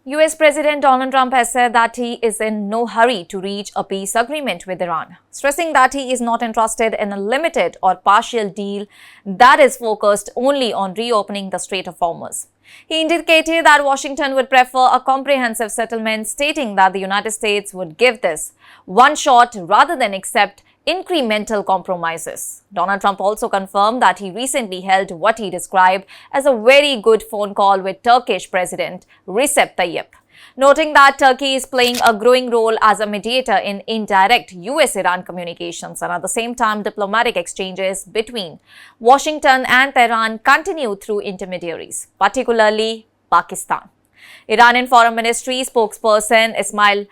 US President Donald Trump has said that he is in no hurry to reach a peace agreement with Iran, stressing that he is not interested in a limited or partial deal that is focused only on reopening the Strait of Hormuz. He indicated that Washington would prefer a comprehensive settlement, stating that the United States would give this one shot rather than accept incremental compromises. Donald Trump also confirmed that he recently held what he described as a very good phone call with Turkish President Recep Tayyip, noting that Turkey is playing a growing role as a mediator in indirect US-Iran communications, and at the same time diplomatic exchanges between Washington and Tehran continue through intermediaries, particularly Pakistan. Iranian Foreign Ministry spokesperson Ismail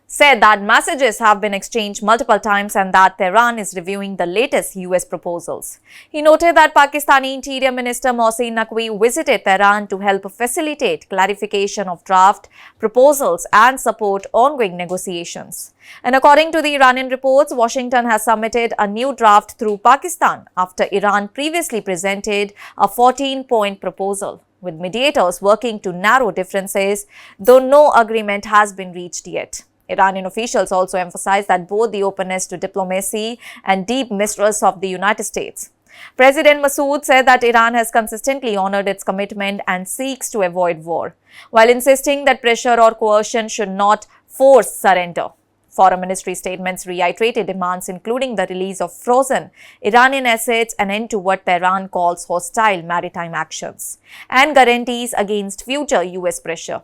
said that messages have been exchanged multiple times and that Tehran is reviewing the latest US proposals. He noted that Pakistani Interior Minister Mohsin Naqvi visited Tehran to help facilitate clarification of draft proposals and support ongoing negotiations. And according to the Iranian reports, Washington has submitted a new draft through Pakistan after Iran previously presented a 14-point proposal, with mediators working to narrow differences, though no agreement has been reached yet. Iranian officials also emphasized that both the openness to diplomacy and deep mistrust of the United States. President Massoud said that Iran has consistently honored its commitment and seeks to avoid war, while insisting that pressure or coercion should not force surrender. Foreign Ministry statements reiterated demands including the release of frozen Iranian assets, an end to what Tehran calls hostile maritime actions, and guarantees against future US pressure.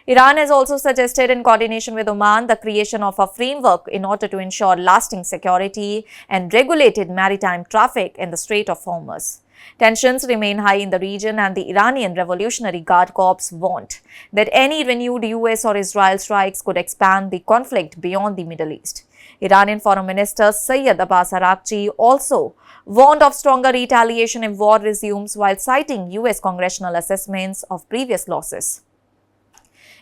Iran has also suggested, in coordination with Oman, the creation of a framework in order to ensure lasting security and regulated maritime traffic in the Strait of Hormuz. Tensions remain high in the region, and the Iranian Revolutionary Guard Corps warned that any renewed US or Israel strikes could expand the conflict beyond the Middle East. Iranian Foreign Minister Sayyid Abbas Araghchi also warned of stronger retaliation if war resumes, while citing US congressional assessments of previous losses.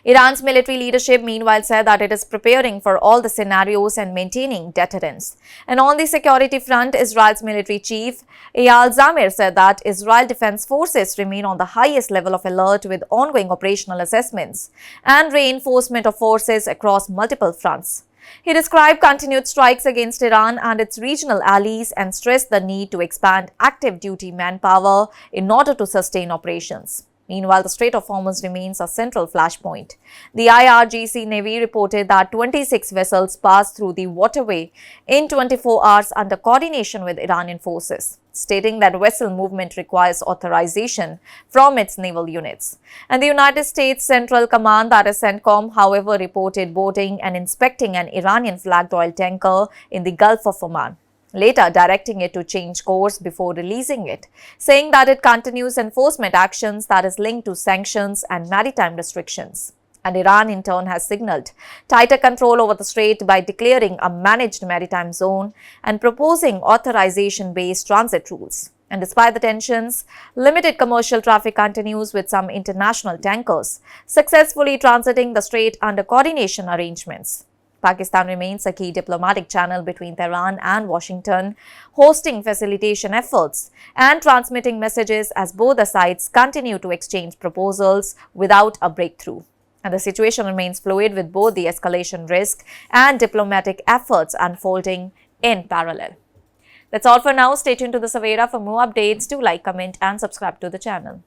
Iran's military leadership, meanwhile, said that it is preparing for all the scenarios and maintaining deterrence. And on the security front, Israel's military chief, Eyal Zamir, said that Israel Defense Forces remain on the highest level of alert with ongoing operational assessments and reinforcement of forces across multiple fronts. He described continued strikes against Iran and its regional allies and stressed the need to expand active duty manpower in order to sustain operations. Meanwhile, the Strait of Hormuz remains a central flashpoint. The IRGC Navy reported that 26 vessels passed through the waterway in 24 hours under coordination with Iranian forces, stating that vessel movement requires authorization from its naval units. And the United States Central Command, that is CENTCOM, however, reported boarding and inspecting an Iranian-flagged oil tanker in the Gulf of Oman, later directing it to change course before releasing it, saying that it continues enforcement actions that is linked to sanctions and maritime restrictions. And Iran, in turn, has signaled tighter control over the strait by declaring a managed maritime zone and proposing authorization-based transit rules. And despite the tensions, limited commercial traffic continues, with some international tankers successfully transiting the strait under coordination arrangements. Pakistan remains a key diplomatic channel between Tehran and Washington, hosting facilitation efforts and transmitting messages as both the sides continue to exchange proposals without a breakthrough. And the situation remains fluid, with both the escalation risk and diplomatic efforts unfolding in parallel. That's all for now. Stay tuned to the Savera for more updates. Do like, comment and subscribe to the channel.